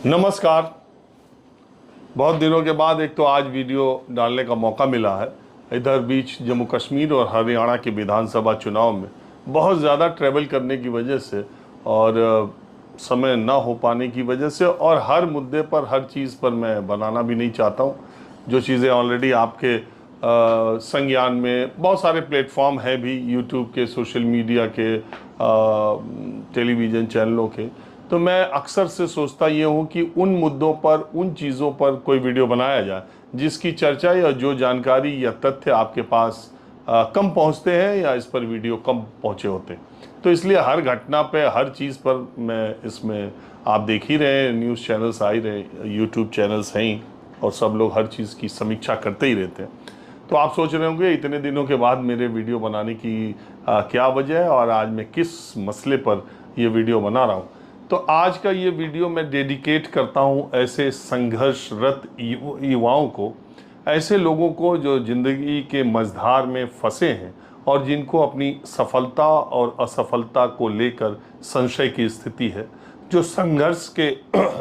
नमस्कार। बहुत दिनों के बाद एक तो आज वीडियो डालने का मौका मिला है। इधर बीच जम्मू कश्मीर और हरियाणा के विधानसभा चुनाव में बहुत ज़्यादा ट्रैवल करने की वजह से और समय ना हो पाने की वजह से और हर मुद्दे पर हर चीज़ पर मैं बनाना भी नहीं चाहता हूँ। जो चीज़ें ऑलरेडी आपके संज्ञान में बहुत सारे प्लेटफॉर्म हैं भी, यूट्यूब के, सोशल मीडिया के, टेलीविज़न चैनलों के, तो मैं अक्सर से सोचता ये हूँ कि उन मुद्दों पर, उन चीज़ों पर कोई वीडियो बनाया जाए जिसकी चर्चा या जो जानकारी या तथ्य आपके पास कम पहुँचते हैं या इस पर वीडियो कम पहुँचे होते हैं। तो इसलिए हर घटना पे, हर चीज़ पर मैं इसमें, आप देख ही रहे हैं, न्यूज़ चैनल्स आ ही रहे, यूट्यूब चैनल्स हैं ही, और सब लोग हर चीज़ की समीक्षा करते ही रहते हैं। तो आप सोच रहे होंगे इतने दिनों के बाद मेरे वीडियो बनाने की क्या वजह है और आज मैं किस मसले पर ये वीडियो बना रहा हूँ। तो आज का ये वीडियो मैं डेडिकेट करता हूँ ऐसे संघर्षरत युवाओं को, ऐसे लोगों को जो ज़िंदगी के मझधार में फंसे हैं और जिनको अपनी सफलता और असफलता को लेकर संशय की स्थिति है, जो संघर्ष के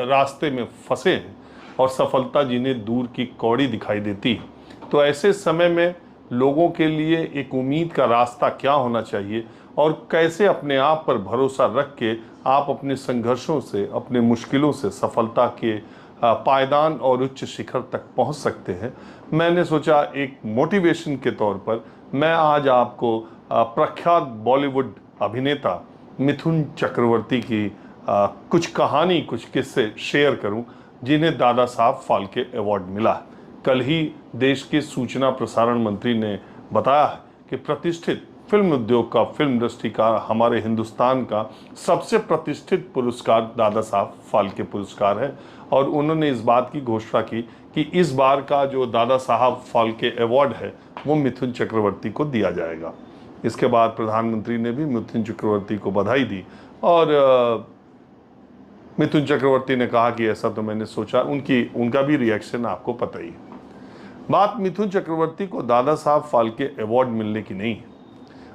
रास्ते में फंसे हैं और सफलता जिन्हें दूर की कौड़ी दिखाई देती है। तो ऐसे समय में लोगों के लिए एक उम्मीद का रास्ता क्या होना चाहिए और कैसे अपने आप पर भरोसा रख के आप अपने संघर्षों से, अपने मुश्किलों से सफलता के पायदान और उच्च शिखर तक पहुंच सकते हैं, मैंने सोचा एक मोटिवेशन के तौर पर मैं आज आपको प्रख्यात बॉलीवुड अभिनेता मिथुन चक्रवर्ती की कुछ कहानी, कुछ किस्से शेयर करूं जिन्हें दादा साहब फाल्के अवार्ड मिला है। कल ही देश के सूचना प्रसारण मंत्री ने बताया है कि प्रतिष्ठित फिल्म उद्योग का, फिल्म इंडस्ट्री का, हमारे हिंदुस्तान का सबसे प्रतिष्ठित पुरस्कार दादा साहब फाल्के पुरस्कार है और उन्होंने इस बात की घोषणा की कि इस बार का जो दादा साहब फाल्के अवार्ड है वो मिथुन चक्रवर्ती को दिया जाएगा। इसके बाद प्रधानमंत्री ने भी मिथुन चक्रवर्ती को बधाई दी और मिथुन चक्रवर्ती ने कहा कि ऐसा तो मैंने सोचा। उनका भी रिएक्शन आपको पता ही है। बात मिथुन चक्रवर्ती को दादा साहब फाल्के अवार्ड मिलने की नहीं है।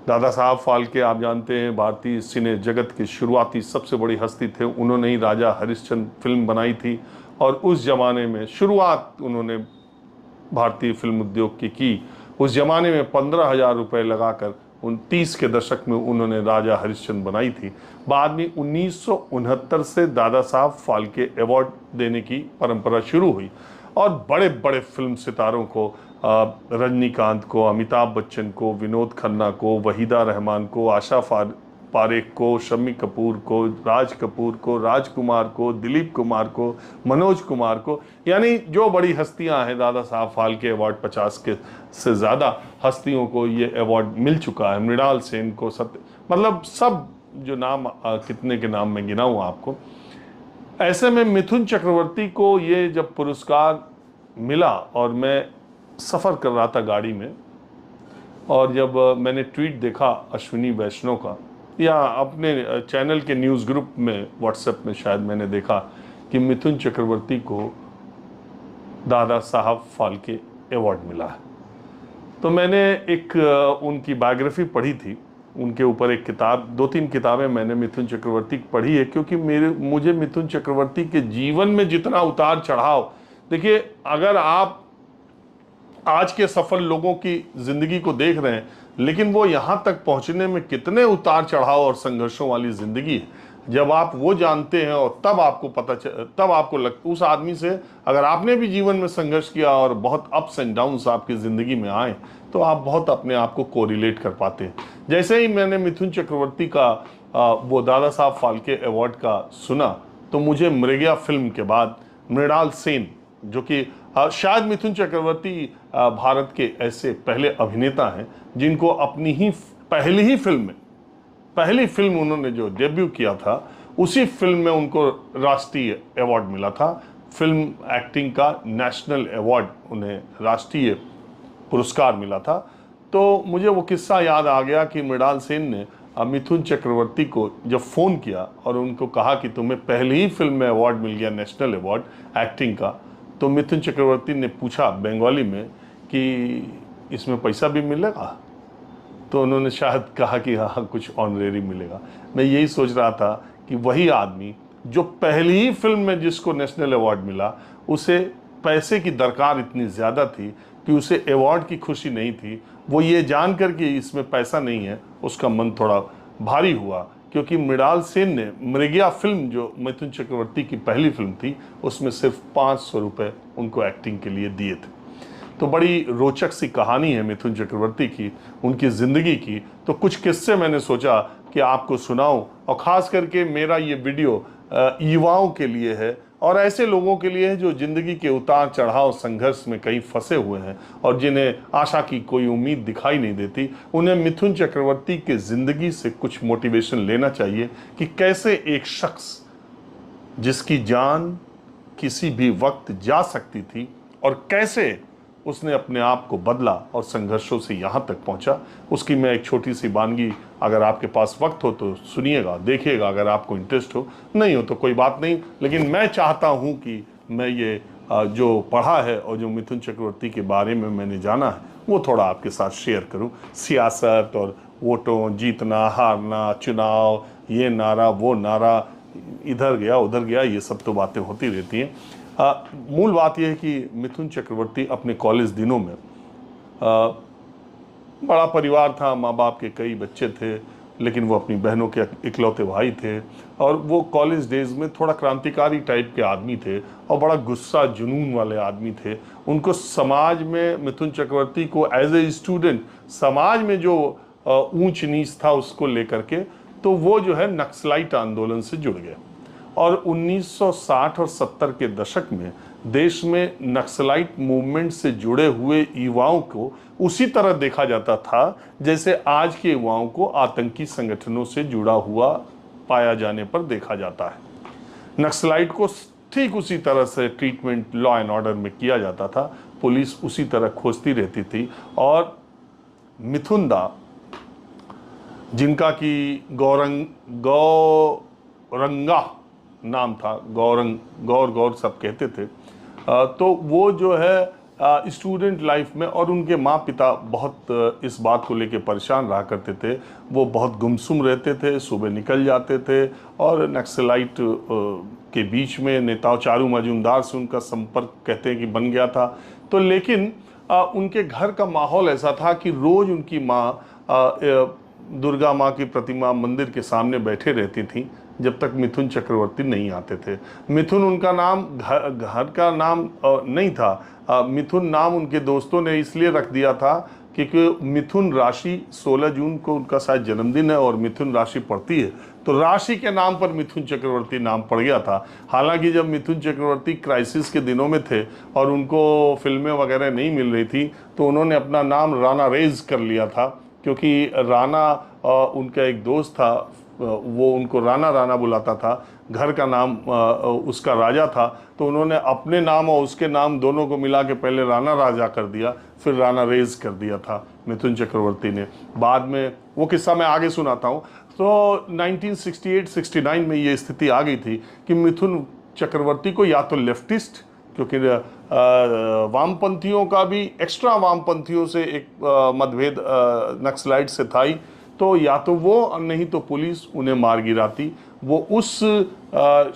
दादा साहब फाल्के, आप जानते हैं, भारतीय सिने जगत की शुरुआती सबसे बड़ी हस्ती थे। उन्होंने ही राजा हरिश्चंद्र फिल्म बनाई थी और उस जमाने में शुरुआत उन्होंने भारतीय फिल्म उद्योग की। उस जमाने में 15,000 रुपये लगाकर 30 के दशक में उन्होंने राजा हरिश्चंद्र बनाई थी। बाद में 1969 से दादा साहब फाल्के अवार्ड देने की परंपरा शुरू हुई और बड़े बड़े फिल्म सितारों को, रजनीकांत को, अमिताभ बच्चन को, विनोद खन्ना को, वहीदा रहमान को, आशा पारेख को, शम्मी कपूर को, राज कपूर को, राजकुमार को, दिलीप कुमार को, मनोज कुमार को, यानी जो बड़ी हस्तियां हैं, दादा साहब फाल्के अवार्ड 50 के से ज़्यादा हस्तियों को ये अवार्ड मिल चुका है। मृणाल सेन को, मतलब सब जो नाम, कितने के नाम मैं गिनाऊँ आपको। ऐसे में मिथुन चक्रवर्ती को ये जब पुरस्कार मिला और मैं सफ़र कर रहा था गाड़ी में, और जब मैंने ट्वीट देखा अश्विनी वैष्णव का, या अपने चैनल के न्यूज़ ग्रुप में, व्हाट्सएप में शायद मैंने देखा कि मिथुन चक्रवर्ती को दादा साहब फाल्के अवार्ड मिला है, तो मैंने एक उनकी बायोग्राफी पढ़ी थी। उनके ऊपर एक किताब, 2-3 किताबें मैंने मिथुन चक्रवर्ती की पढ़ी है, क्योंकि मुझे मिथुन चक्रवर्ती के जीवन में जितना उतार चढ़ाव, देखिए, अगर आप आज के सफल लोगों की ज़िंदगी को देख रहे हैं, लेकिन वो यहाँ तक पहुँचने में कितने उतार चढ़ाव और संघर्षों वाली ज़िंदगी है, जब आप वो जानते हैं और तब आपको तब आपको उस आदमी से, अगर आपने भी जीवन में संघर्ष किया और बहुत अप्स एंड डाउन्स आपकी ज़िंदगी में आए, तो आप बहुत अपने आप को कोरिलेट कर पाते हैं। जैसे ही मैंने मिथुन चक्रवर्ती का वो दादा साहब फाल्के अवार्ड का सुना, तो मुझे मृगया फिल्म के बाद मृणाल सेन, जो कि शायद मिथुन चक्रवर्ती भारत के ऐसे पहले अभिनेता हैं जिनको अपनी ही पहली फिल्म उन्होंने जो डेब्यू किया था, उसी फिल्म में उनको राष्ट्रीय अवार्ड मिला था। फिल्म एक्टिंग का नेशनल अवार्ड, उन्हें राष्ट्रीय पुरस्कार मिला था। तो मुझे वो किस्सा याद आ गया कि मृणाल सेन ने मिथुन चक्रवर्ती को जब फ़ोन किया और उनको कहा कि तुम्हें पहली ही फिल्म में अवार्ड मिल गया, नेशनल अवार्ड एक्टिंग का, तो मिथुन चक्रवर्ती ने पूछा बंगाली में कि इसमें पैसा भी मिलेगा? तो उन्होंने शायद कहा कि हाँ, कुछ ऑनरेरी मिलेगा। मैं यही सोच रहा था कि वही आदमी जो पहली ही फिल्म में जिसको नेशनल अवार्ड मिला, उसे पैसे की दरकार इतनी ज़्यादा थी कि उसे अवार्ड की खुशी नहीं थी। वो ये जान कर कि इसमें पैसा नहीं है, उसका मन थोड़ा भारी हुआ, क्योंकि मृणाल सेन ने मृगया फिल्म, जो मिथुन चक्रवर्ती की पहली फिल्म थी, उसमें सिर्फ 500 रुपये उनको एक्टिंग के लिए दिए थे। तो बड़ी रोचक सी कहानी है मिथुन चक्रवर्ती की, उनकी ज़िंदगी की। तो कुछ किस्से मैंने सोचा कि आपको सुनाऊं, और ख़ास करके मेरा ये वीडियो युवाओं के लिए है और ऐसे लोगों के लिए है जो ज़िंदगी के उतार चढ़ाव संघर्ष में कहीं फंसे हुए हैं और जिन्हें आशा की कोई उम्मीद दिखाई नहीं देती। उन्हें मिथुन चक्रवर्ती के ज़िंदगी से कुछ मोटिवेशन लेना चाहिए कि कैसे एक शख्स जिसकी जान किसी भी वक्त जा सकती थी और कैसे उसने अपने आप को बदला और संघर्षों से यहाँ तक पहुँचा। उसकी मैं एक छोटी सी वानगी, अगर आपके पास वक्त हो तो सुनिएगा, देखिएगा, अगर आपको इंटरेस्ट हो, नहीं हो तो कोई बात नहीं। लेकिन मैं चाहता हूँ कि मैं ये जो पढ़ा है और जो मिथुन चक्रवर्ती के बारे में मैंने जाना है वो थोड़ा आपके साथ शेयर करूँ। सियासत और वोटों, जीतना हारना, चुनाव, ये नारा वो नारा, इधर गया उधर गया, ये सब तो बातें होती रहती हैं। मूल बात यह है कि मिथुन चक्रवर्ती अपने कॉलेज दिनों में, बड़ा परिवार था, माँ बाप के कई बच्चे थे, लेकिन वो अपनी बहनों के इकलौते भाई थे और वो कॉलेज डेज में थोड़ा क्रांतिकारी टाइप के आदमी थे और बड़ा गुस्सा जुनून वाले आदमी थे। उनको समाज में, मिथुन चक्रवर्ती को एज ए स्टूडेंट समाज में जो ऊंच नीच था उसको लेकर के, तो वो जो है नक्सलाइट आंदोलन से जुड़ गए। और 1960 और 70 के दशक में देश में नक्सलाइट मूवमेंट से जुड़े हुए युवाओं को उसी तरह देखा जाता था जैसे आज के युवाओं को आतंकी संगठनों से जुड़ा हुआ पाया जाने पर देखा जाता है। नक्सलाइट को ठीक उसी तरह से ट्रीटमेंट लॉ एंड ऑर्डर में किया जाता था, पुलिस उसी तरह खोजती रहती थी। और मिथुन दा, जिनका कि गौरंगा नाम था, गौर सब कहते थे, तो वो जो है स्टूडेंट लाइफ में, और उनके माँ पिता बहुत इस बात को लेके परेशान रहा करते थे। वो बहुत गुमसुम रहते थे, सुबह निकल जाते थे और नक्सलाइट के बीच में नेताओं चारू मजूमदार से उनका संपर्क कहते हैं कि बन गया था। तो लेकिन उनके घर का माहौल ऐसा था कि रोज़ उनकी माँ दुर्गा माँ की प्रतिमा मंदिर के सामने बैठे रहती थी जब तक मिथुन चक्रवर्ती नहीं आते थे। मिथुन उनका नाम घर का नाम नहीं था। मिथुन नाम उनके दोस्तों ने इसलिए रख दिया था क्योंकि मिथुन राशि 16 जून को उनका शायद जन्मदिन है और मिथुन राशि पड़ती है, तो राशि के नाम पर मिथुन चक्रवर्ती नाम पड़ गया था। हालांकि जब मिथुन चक्रवर्ती क्राइसिस के दिनों में थे और उनको फिल्में वगैरह नहीं मिल रही थी, तो उन्होंने अपना नाम राणा रेज कर लिया था, क्योंकि राणा उनका एक दोस्त था, वो उनको राणा राणा बुलाता था, घर का नाम उसका राजा था, तो उन्होंने अपने नाम और उसके नाम दोनों को मिला के पहले राणा राजा कर दिया, फिर राणा रेज कर दिया था मिथुन चक्रवर्ती ने। बाद में वो किस्सा मैं आगे सुनाता हूँ। तो 1968-69 में ये स्थिति आ गई थी कि मिथुन चक्रवर्ती को या तो लेफ्टिस्ट, क्योंकि वामपंथियों का भी, एक्स्ट्रा वामपंथियों से एक मतभेद नक्सलाइट से था ही, तो या तो वो, नहीं तो पुलिस उन्हें मार गिराती। वो उस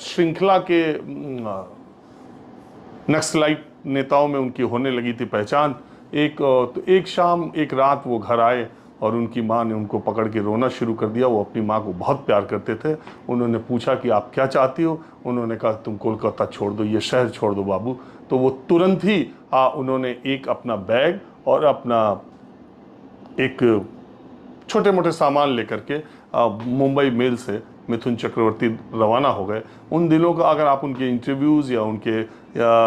श्रृंखला के नक्सलाइट नेताओं में उनकी होने लगी थी पहचान। तो एक शाम, एक रात वो घर आए और उनकी माँ ने उनको पकड़ के रोना शुरू कर दिया। वो अपनी माँ को बहुत प्यार करते थे। उन्होंने पूछा कि आप क्या चाहती हो? उन्होंने कहा तुम कोलकाता छोड़ दो, ये शहर छोड़ दो बाबू। तो वो तुरंत ही उन्होंने एक अपना बैग और अपना एक छोटे मोटे सामान लेकर के मुंबई मेल से मिथुन चक्रवर्ती रवाना हो गए। उन दिनों का अगर आप उनके इंटरव्यूज़ या उनके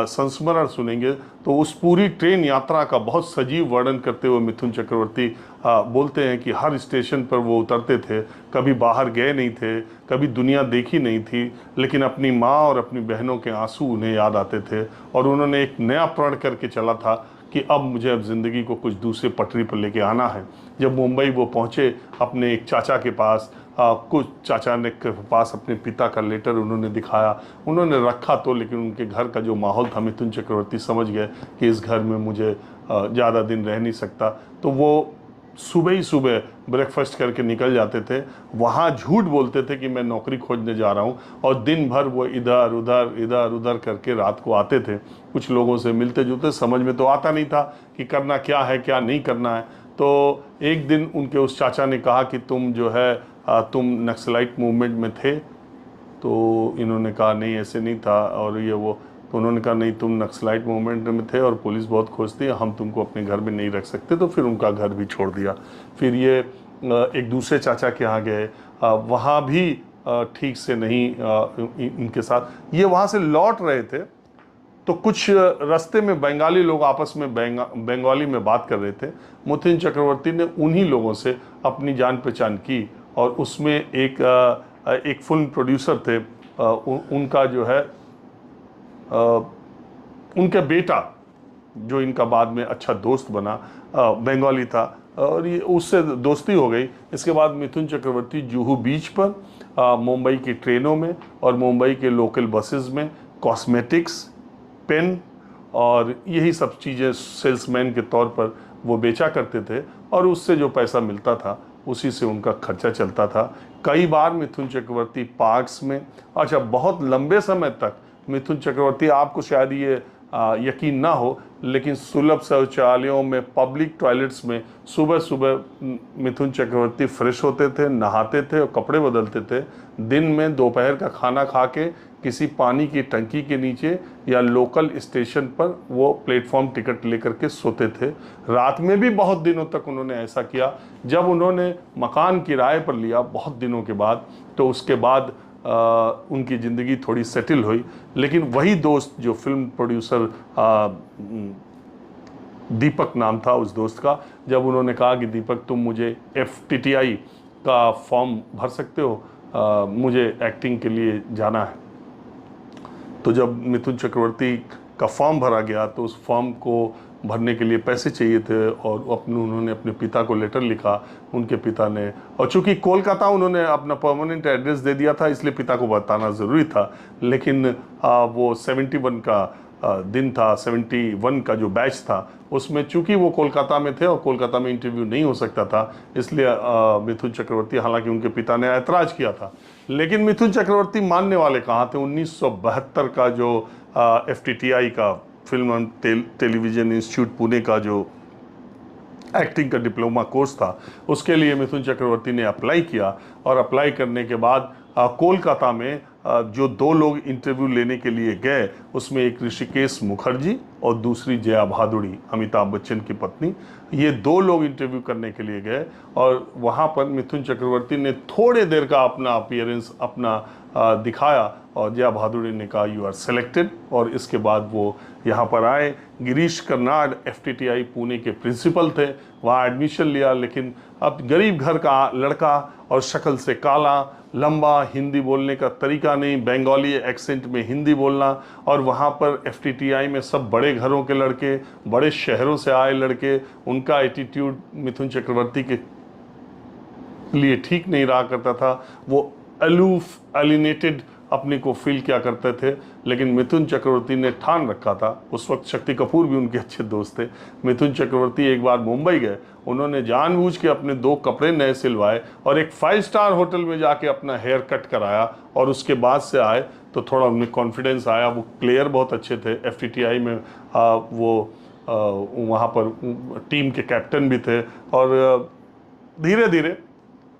संस्मरण सुनेंगे तो उस पूरी ट्रेन यात्रा का बहुत सजीव वर्णन करते हुए मिथुन चक्रवर्ती बोलते हैं कि हर स्टेशन पर वो उतरते थे, कभी बाहर गए नहीं थे, कभी दुनिया देखी नहीं थी, लेकिन अपनी माँ और अपनी बहनों के आंसू उन्हें याद आते थे। और उन्होंने एक नया प्रण करके चला था कि अब मुझे ज़िंदगी को कुछ दूसरे पटरी पर लेके आना है। जब मुंबई वो पहुँचे अपने एक चाचा के पास, कुछ चाचा ने के पास अपने पिता का लेटर उन्होंने दिखाया, उन्होंने रखा तो, लेकिन उनके घर का जो माहौल था, मिथुन चक्रवर्ती समझ गए कि इस घर में मुझे ज़्यादा दिन रह नहीं सकता। तो वो सुबह ही सुबह ब्रेकफास्ट करके निकल जाते थे, वहाँ झूठ बोलते थे कि मैं नौकरी खोजने जा रहा हूँ, और दिन भर वो इधर उधर करके रात को आते थे। कुछ लोगों से मिलते जुलते, समझ में तो आता नहीं था कि करना क्या है क्या नहीं करना है। तो एक दिन उनके उस चाचा ने कहा कि तुम जो है तुम नक्सलाइट मूवमेंट में थे? तो इन्होंने कहा नहीं ऐसे नहीं था, और ये वो। तो उन्होंने कहा नहीं, तुम नक्सलाइट मूवमेंट में थे और पुलिस बहुत खोजती है, हम तुमको अपने घर में नहीं रख सकते। तो फिर उनका घर भी छोड़ दिया। फिर ये एक दूसरे चाचा के यहाँ गए, वहाँ भी ठीक से नहीं इनके साथ। ये वहाँ से लौट रहे थे तो कुछ रास्ते में बंगाली लोग आपस में बंगाली में बात कर रहे थे। मिथुन चक्रवर्ती ने उन्हीं लोगों से अपनी जान पहचान की, और उसमें एक फिल्म प्रोड्यूसर थे, उनका जो है उनका बेटा जो इनका बाद में अच्छा दोस्त बना, बंगाली था, और ये उससे दोस्ती हो गई। इसके बाद मिथुन चक्रवर्ती जुहू बीच पर, मुंबई की ट्रेनों में और मुंबई के लोकल बसेस में कॉस्मेटिक्स, पेन और यही सब चीज़ें सेल्समैन के तौर पर वो बेचा करते थे, और उससे जो पैसा मिलता था उसी से उनका खर्चा चलता था। कई बार मिथुन चक्रवर्ती पार्क्स में, अच्छा बहुत लंबे समय तक मिथुन चक्रवर्ती, आपको शायद ये यकीन ना हो, लेकिन सुलभ शौचालयों में, पब्लिक टॉयलेट्स में सुबह सुबह मिथुन चक्रवर्ती फ्रेश होते थे, नहाते थे और कपड़े बदलते थे। दिन में दोपहर का खाना खा के किसी पानी की टंकी के नीचे या लोकल स्टेशन पर वो प्लेटफॉर्म टिकट लेकर के सोते थे। रात में भी बहुत दिनों तक उन्होंने ऐसा किया। जब उन्होंने मकान किराए पर लिया बहुत दिनों के बाद, तो उसके बाद उनकी ज़िंदगी थोड़ी सेटल हुई। लेकिन वही दोस्त जो फिल्म प्रोड्यूसर दीपक नाम था उस दोस्त का, जब उन्होंने कहा कि दीपक तुम मुझे FTTI का फॉर्म भर सकते हो, मुझे एक्टिंग के लिए जाना है। तो जब मिथुन चक्रवर्ती का फॉर्म भरा गया तो उस फॉर्म को भरने के लिए पैसे चाहिए थे, और उन्होंने अपने पिता को लेटर लिखा। उनके पिता ने, और चूंकि कोलकाता उन्होंने अपना परमानेंट एड्रेस दे दिया था, इसलिए पिता को बताना ज़रूरी था। लेकिन वो 71 का दिन था, 71 का जो बैच था उसमें चूंकि वो कोलकाता में थे और कोलकाता में इंटरव्यू नहीं हो सकता था, इसलिए मिथुन चक्रवर्ती, हालांकि उनके पिता ने ऐतराज़ किया था, लेकिन मिथुन चक्रवर्ती मानने वाले कहाँ थे। 1972 का जो FTTI का film and television institute Pune का जो एक्टिंग का डिप्लोमा कोर्स था, उसके लिए मिथुन चक्रवर्ती ने अप्लाई किया, और अप्लाई करने के बाद कोलकाता में जो दो लोग इंटरव्यू लेने के लिए गए, उसमें एक ऋषिकेश मुखर्जी और दूसरी जया भादुड़ी, अमिताभ बच्चन की पत्नी, ये दो लोग इंटरव्यू करने के लिए गए। और वहाँ पर मिथुन चक्रवर्ती ने थोड़े देर का अपना अपीयरेंस दिखाया, और जया भादुड़ी ने कहा यू आर सेलेक्टेड, और इसके बाद वो यहाँ पर आए। गिरीश कर्नाड FTTI पुणे के प्रिंसिपल थे, वहाँ एडमिशन लिया। लेकिन अब गरीब घर का लड़का और शक्ल से काला, लंबा, हिंदी बोलने का तरीका नहीं, बंगाली एक्सेंट में हिंदी बोलना, और वहाँ पर FTTI में सब बड़े घरों के लड़के, बड़े शहरों से आए लड़के, उनका एटीट्यूड मिथुन चक्रवर्ती के लिए ठीक नहीं रहा करता था। वो अलूफ, एलिनेटेड अपने को फील किया करते थे। लेकिन मिथुन चक्रवर्ती ने ठान रखा था, उस वक्त शक्ति कपूर भी उनके अच्छे दोस्त थे। मिथुन चक्रवर्ती एक बार मुंबई गए, उन्होंने जानबूझ के अपने 2 कपड़े नए सिलवाए और एक 5 स्टार होटल में जाके अपना हेयर कट कराया, और उसके बाद से आए तो थोड़ा उनमें कॉन्फिडेंस आया। वो प्लेयर बहुत अच्छे थे, FTTI में वो वहाँ पर टीम के कैप्टन भी थे। और धीरे धीरे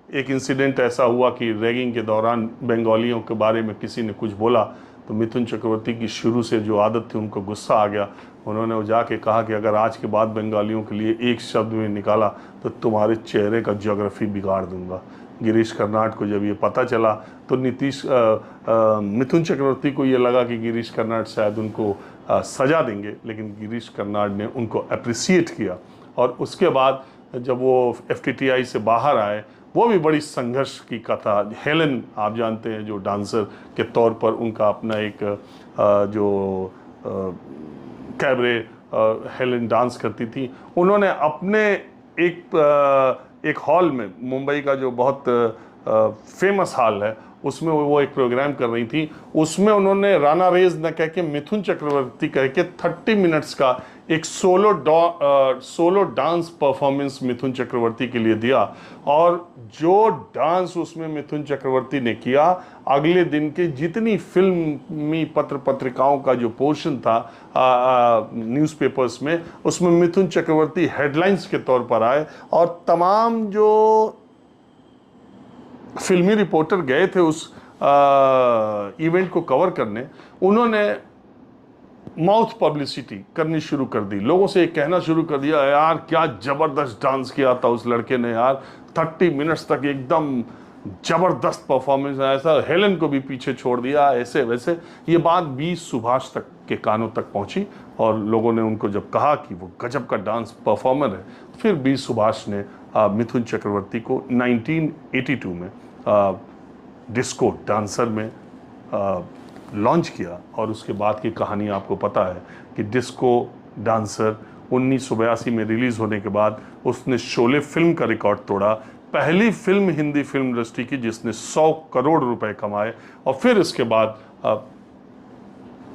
एक इंसिडेंट ऐसा हुआ कि रैगिंग के दौरान बंगालियों के बारे में किसी ने कुछ बोला, तो मिथुन चक्रवर्ती की शुरू से जो आदत थी, उनको गुस्सा आ गया। उन्होंने वो जाके कहा कि अगर आज के बाद बंगालियों के लिए एक शब्द में निकाला तो तुम्हारे चेहरे का ज्योग्राफी बिगाड़ दूंगा। गिरीश कर्नाड को जब ये पता चला तो मिथुन चक्रवर्ती को ये लगा कि गिरीश कर्नाड शायद उनको सजा देंगे, लेकिन गिरीश कर्नाड ने उनको अप्रिसिएट किया। और उसके बाद जब वो FTTI से बाहर आए, वो भी बड़ी संघर्ष की कथा। हेलन, आप जानते हैं, जो डांसर के तौर पर उनका अपना एक जो कैबरे हेलन डांस करती थी, उन्होंने अपने एक हॉल में, मुंबई का जो बहुत फेमस हॉल है, उसमें वो एक प्रोग्राम कर रही थी, उसमें उन्होंने राणा रेज न कह के मिथुन चक्रवर्ती कह के 30 मिनट्स का एक solo dance performance Mithun Chakraborty के लिए दिया। और जो डांस उसमें मिथुन चक्रवर्ती ने किया, अगले दिन के जितनी फिल्मी पत्र पत्रिकाओं का जो पोर्शन था न्यूज़पेपर्स में, उसमें मिथुन चक्रवर्ती हेडलाइंस के तौर पर आए। और तमाम जो फिल्मी रिपोर्टर गए थे उस इवेंट को कवर करने, उन्होंने माउथ पब्लिसिटी करनी शुरू कर दी, लोगों से कहना शुरू कर दिया, यार क्या जबरदस्त डांस किया था उस लड़के ने यार, 30 मिनट्स तक एकदम जबरदस्त परफॉर्मेंस, ऐसा हेलन को भी पीछे छोड़ दिया, ऐसे वैसे। ये बात 20 सुभाष तक के कानों तक पहुंची और लोगों ने उनको जब कहा कि वो गजब का डांस परफॉर्मर है, फिर 20 सुभाष ने मिथुन चक्रवर्ती को 1982 में डिस्को डांसर में लॉन्च किया। और उसके बाद की कहानी आपको पता है कि डिस्को डांसर 1982 में रिलीज़ होने के बाद उसने शोले फिल्म का रिकॉर्ड तोड़ा, पहली फिल्म हिंदी फिल्म इंडस्ट्री की जिसने 100 करोड़ रुपए कमाए। और फिर इसके बाद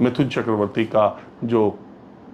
मिथुन चक्रवर्ती का जो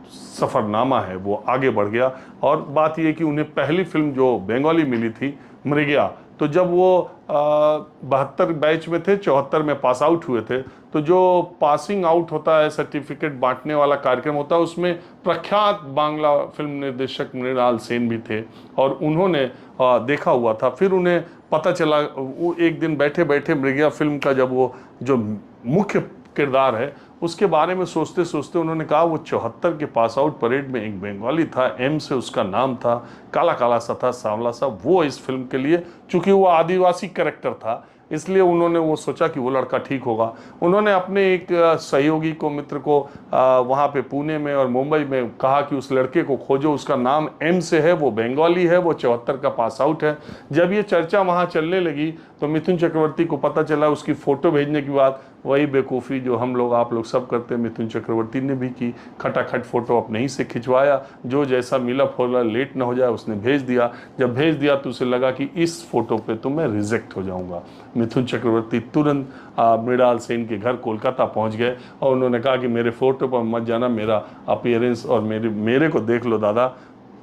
सफ़रनामा है वो आगे बढ़ गया। और बात यह कि उन्हें पहली फिल्म जो बंगाली मिली थी मृगया, तो जब वो 72 बैच में थे, 74 में पास आउट हुए थे, तो जो पासिंग आउट होता है, सर्टिफिकेट बांटने वाला कार्यक्रम होता है, उसमें प्रख्यात बांग्ला फिल्म निर्देशक मृणाल सेन भी थे और उन्होंने देखा हुआ था। फिर उन्हें पता चला, वो एक दिन बैठे बैठे मृगया फिल्म का जब वो जो मुख्य किरदार है उसके बारे में सोचते सोचते उन्होंने कहा वो 74 के पास आउट परेड में एक बंगाली था, एम से उसका नाम था, काला काला सा था, सांवला सा, वो इस फिल्म के लिए, चूंकि वो आदिवासी कैरेक्टर था इसलिए उन्होंने वो सोचा कि वो लड़का ठीक होगा। उन्होंने अपने एक सहयोगी को, मित्र को वहाँ पे पुणे में और मुंबई में कहा कि उस लड़के को खोजो, उसका नाम एम से है, वो बंगाली है, वो 74 का पास आउट है। जब ये चर्चा वहाँ चलने लगी तो मिथुन चक्रवर्ती को पता चला, उसकी फ़ोटो भेजने के बाद वही बेवकूफ़ी जो हम लोग आप लोग सब करते हैं मिथुन चक्रवर्ती ने भी की, खटाखट फ़ोटो अपने ही से खिंचवाया, जो जैसा मिला फोला लेट ना हो जाए उसने भेज दिया। जब भेज दिया तो उसे लगा कि इस फोटो पे तो मैं रिजेक्ट हो जाऊंगा। मिथुन चक्रवर्ती तुरंत मृणाल सेन के घर कोलकाता पहुंच गए और उन्होंने कहा कि मेरे फोटो पर मत जाना, मेरा अपीयरेंस और मेरे को देख लो दादा।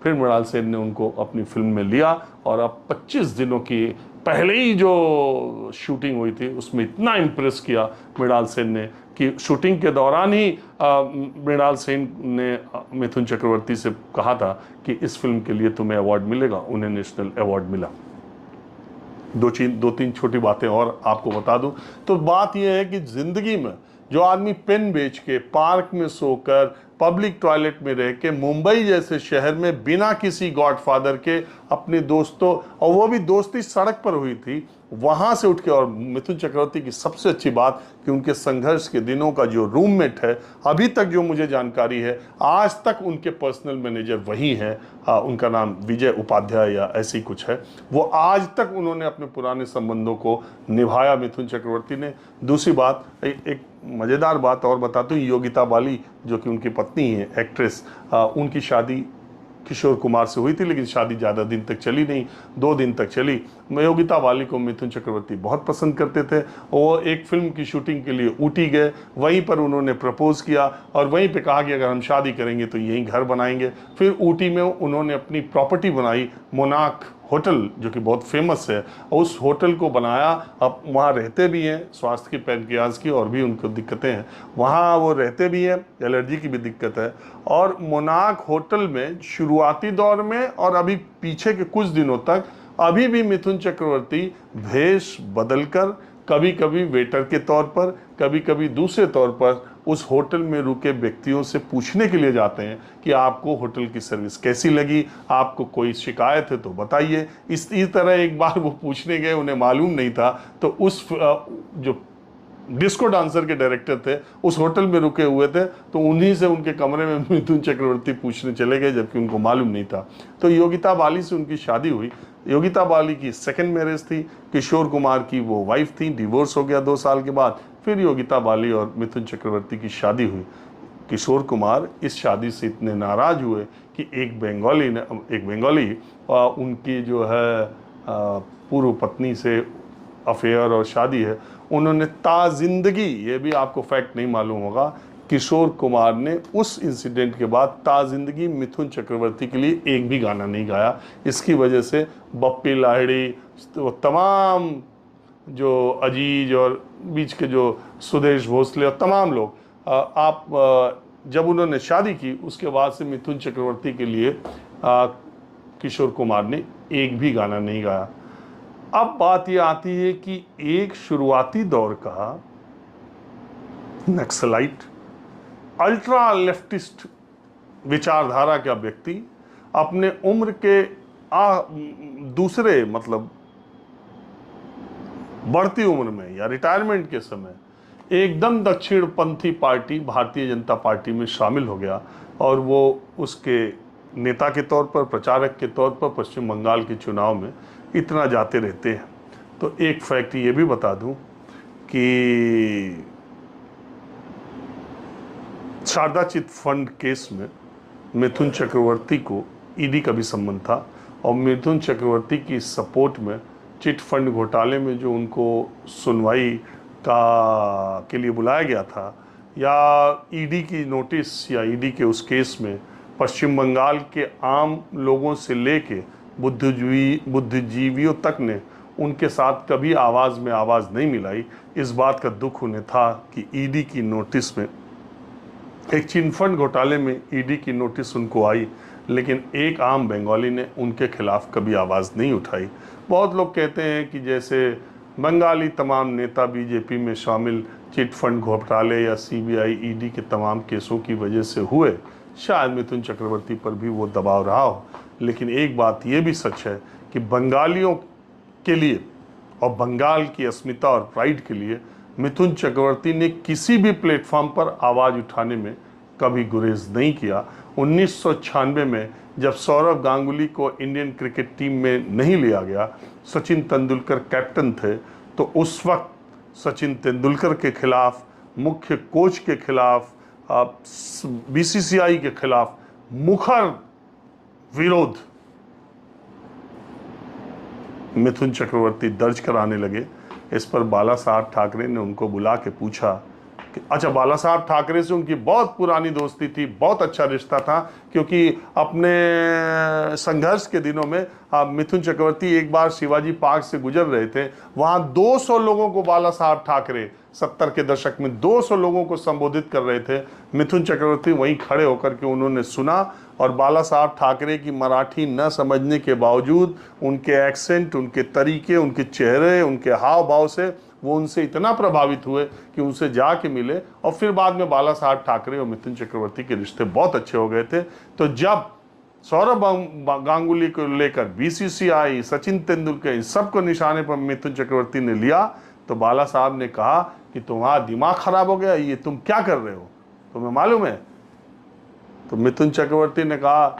फिर मृणाल सेन ने उनको अपनी फिल्म में लिया और अब 25 दिनों की पहले ही जो शूटिंग हुई थी उसमें इतना इम्प्रेस किया मृणाल सेन ने कि शूटिंग के दौरान ही मृणाल सेन ने मिथुन चक्रवर्ती से कहा था कि इस फिल्म के लिए तुम्हें अवार्ड मिलेगा। उन्हें नेशनल अवार्ड मिला। दो तीन छोटी बातें और आपको बता दूं तो बात यह है कि जिंदगी में जो आदमी पेन बेच के, पार्क में सोकर, पब्लिक टॉयलेट में रह के, मुंबई जैसे शहर में बिना किसी गॉडफादर के अपने दोस्तों, और वो भी दोस्ती सड़क पर हुई थी, वहाँ से उठ के, और मिथुन चक्रवर्ती की सबसे अच्छी बात कि उनके संघर्ष के दिनों का जो रूममेट है, अभी तक जो मुझे जानकारी है, आज तक उनके पर्सनल मैनेजर वही हैं, उनका नाम विजय उपाध्याय या ऐसी कुछ है। वो आज तक उन्होंने अपने पुराने संबंधों को निभाया मिथुन चक्रवर्ती ने। दूसरी बात, एक मज़ेदार बात और बताता हूँ, योगिता बाली जो कि उनकी पत्नी है, एक्ट्रेस, उनकी शादी किशोर कुमार से हुई थी, लेकिन शादी ज़्यादा दिन तक चली नहीं, 2 दिन तक चली। योगिता बाली को मिथुन चक्रवर्ती बहुत पसंद करते थे। वो एक फिल्म की शूटिंग के लिए ऊटी गए, वहीं पर उन्होंने प्रपोज किया और वहीं पे कहा कि अगर हम शादी करेंगे तो यहीं घर बनाएंगे। फिर ऊटी में उन्होंने अपनी प्रॉपर्टी बनाई, मोनाक होटल जो कि बहुत फेमस है, उस होटल को बनाया। अब वहाँ रहते भी हैं, स्वास्थ्य की, पैनक्रियाज की और भी उनको दिक्कतें हैं, वहाँ वो रहते भी हैं, एलर्जी की भी दिक्कत है। और मोनाक होटल में शुरुआती दौर में और अभी पीछे के कुछ दिनों तक अभी भी मिथुन चक्रवर्ती भेष बदलकर, कभी कभी वेटर के तौर पर, कभी कभी दूसरे तौर पर उस होटल में रुके व्यक्तियों से पूछने के लिए जाते हैं कि आपको होटल की सर्विस कैसी लगी, आपको कोई शिकायत है तो बताइए। इस तरह एक बार वो पूछने गए, उन्हें मालूम नहीं था, तो उस जो डिस्को डांसर के डायरेक्टर थे उस होटल में रुके हुए थे, तो उन्हीं से उनके कमरे में मिथुन चक्रवर्ती पूछने चले गए, जबकि उनको मालूम नहीं था। तो योगिता बाली से उनकी शादी हुई। योगिता बाली की सेकंड मैरिज थी, किशोर कुमार की वो वाइफ थी, डिवोर्स हो गया 2 साल के बाद। फिर योगिता बाली और मिथुन चक्रवर्ती की शादी हुई। किशोर कुमार इस शादी से इतने नाराज हुए कि एक बंगाली उनकी जो है पूर्व पत्नी से अफेयर और शादी है, उन्होंने ताजिंदगी, ये भी आपको फैक्ट नहीं मालूम होगा, किशोर कुमार ने उस इंसिडेंट के बाद ताजिंदगी मिथुन चक्रवर्ती के लिए एक भी गाना नहीं गाया। इसकी वजह से बप्पी लाहिड़ी, तो तमाम जो अजीज और बीच के जो सुदेश भोसले और तमाम लोग, जब उन्होंने शादी की उसके बाद से मिथुन चक्रवर्ती के लिए किशोर कुमार ने एक भी गाना नहीं गाया। अब बात ये आती है कि एक शुरुआती दौर का नक्सलाइट, अल्ट्रा लेफ्टिस्ट विचारधारा का व्यक्ति अपने उम्र के दूसरे मतलब बढ़ती उम्र में या रिटायरमेंट के समय एकदम दक्षिणपंथी पार्टी भारतीय जनता पार्टी में शामिल हो गया और वो उसके नेता के तौर पर, प्रचारक के तौर पर पश्चिम बंगाल के चुनाव में इतना जाते रहते हैं। तो एक फैक्ट ये भी बता दूं कि शारदा चिट फंड केस में मिथुन चक्रवर्ती को ईडी का भी संबंध था और मिथुन चक्रवर्ती की सपोर्ट में चिट फंड घोटाले में जो उनको सुनवाई के लिए बुलाया गया था, या ईडी की नोटिस या ईडी के उस केस में पश्चिम बंगाल के आम लोगों से लेके बुद्धिजीवियों तक ने उनके साथ कभी आवाज़ में आवाज़ नहीं मिलाई। इस बात का दुख उन्हें था कि ईडी की नोटिस में, एक चिटफंड घोटाले में ईडी की नोटिस उनको आई, लेकिन एक आम बंगाली ने उनके खिलाफ कभी आवाज़ नहीं उठाई। बहुत लोग कहते हैं कि जैसे बंगाली तमाम नेता बीजेपी में शामिल चिटफंड घोटाले या सीबीआई ईडी के तमाम केसों की वजह से हुए, शायद मिथुन चक्रवर्ती पर भी वो दबाव रहा हो। लेकिन एक बात ये भी सच है कि बंगालियों के लिए और बंगाल की अस्मिता और प्राइड के लिए मिथुन चक्रवर्ती ने किसी भी प्लेटफॉर्म पर आवाज़ उठाने में कभी गुरेज नहीं किया। 1996 में जब सौरव गांगुली को इंडियन क्रिकेट टीम में नहीं लिया गया, सचिन तेंदुलकर कैप्टन थे, तो उस वक्त सचिन तेंदुलकर के खिलाफ, मुख्य कोच के खिलाफ, बीसीसीआई के खिलाफ मुखर विरोध मिथुन चक्रवर्ती दर्ज कराने लगे। इस पर बाला साहब ठाकरे ने उनको बुला के पूछा कि अच्छा, बाला साहब ठाकरे से उनकी बहुत पुरानी दोस्ती थी, बहुत अच्छा रिश्ता था, क्योंकि अपने संघर्ष के दिनों में मिथुन चक्रवर्ती एक बार शिवाजी पार्क से गुजर रहे थे, वहाँ 200 लोगों को बाला साहब ठाकरे 70 के दशक में 200 लोगों को संबोधित कर रहे थे। मिथुन चक्रवर्ती वहीं खड़े होकर के उन्होंने सुना और बाला साहब ठाकरे की मराठी न समझने के बावजूद उनके एक्सेंट, उनके तरीके, उनके चेहरे, उनके हाव भाव से वो उनसे इतना प्रभावित हुए कि उनसे जाके मिले और फिर बाद में बाला साहब ठाकरे और मिथुन चक्रवर्ती के रिश्ते बहुत अच्छे हो गए थे। तो जब सौरव गांगुली को लेकर बीसीसीआई, सचिन तेंदुलकर, इन सबको निशाने पर मिथुन चक्रवर्ती ने लिया, तो बाला साहब ने कहा कि तुम्हारा दिमाग खराब हो गया, ये तुम क्या कर रहे हो, तुम्हें मालूम है? तो मिथुन चक्रवर्ती ने कहा,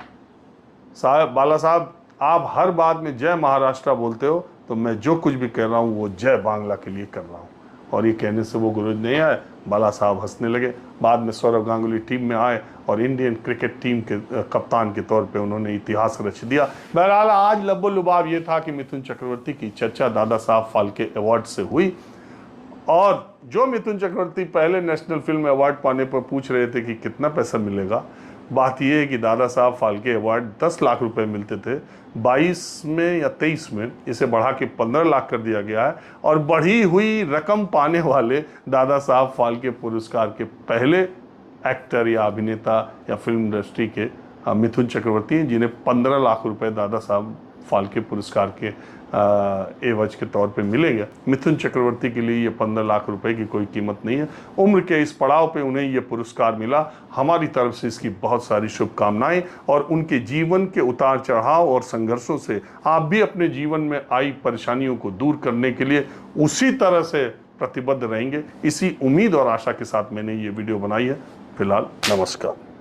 साहब, बाला साहब, आप हर बात में जय महाराष्ट्र बोलते हो, तो मैं जो कुछ भी कर रहा हूँ वो जय बांग्ला के लिए कर रहा हूँ। और ये कहने से वो गुरुज नहीं आए, बाला साहब हंसने लगे। बाद में सौरव गांगुली टीम में आए और इंडियन क्रिकेट टीम के कप्तान के तौर पे उन्होंने इतिहास रच दिया। बहरहाल आज लब्बो लुबाब ये था कि मिथुन चक्रवर्ती की चर्चा दादा साहब फाल्के अवार्ड से हुई, और जो मिथुन चक्रवर्ती पहले नेशनल फिल्म अवार्ड पाने पर पूछ रहे थे कि कितना पैसा मिलेगा, बात यह है कि दादा साहब फाल्के अवार्ड 10 लाख रुपए मिलते थे, 22 में या 23 में इसे बढ़ा के 15 लाख कर दिया गया है। और बढ़ी हुई रकम पाने वाले दादा साहब फाल्के पुरस्कार के पहले एक्टर या अभिनेता या फिल्म इंडस्ट्री के मिथुन चक्रवर्ती हैं, जिन्हें 15 लाख रुपए दादा साहब फाल्के पुरस्कार के एवज के तौर पे मिलेंगे। मिथुन चक्रवर्ती के लिए ये 15 लाख रुपए की कोई कीमत नहीं है। उम्र के इस पड़ाव पे उन्हें ये पुरस्कार मिला, हमारी तरफ से इसकी बहुत सारी शुभकामनाएं। और उनके जीवन के उतार चढ़ाव और संघर्षों से आप भी अपने जीवन में आई परेशानियों को दूर करने के लिए उसी तरह से प्रतिबद्ध रहेंगे, इसी उम्मीद और आशा के साथ मैंने ये वीडियो बनाई है। फिलहाल नमस्कार।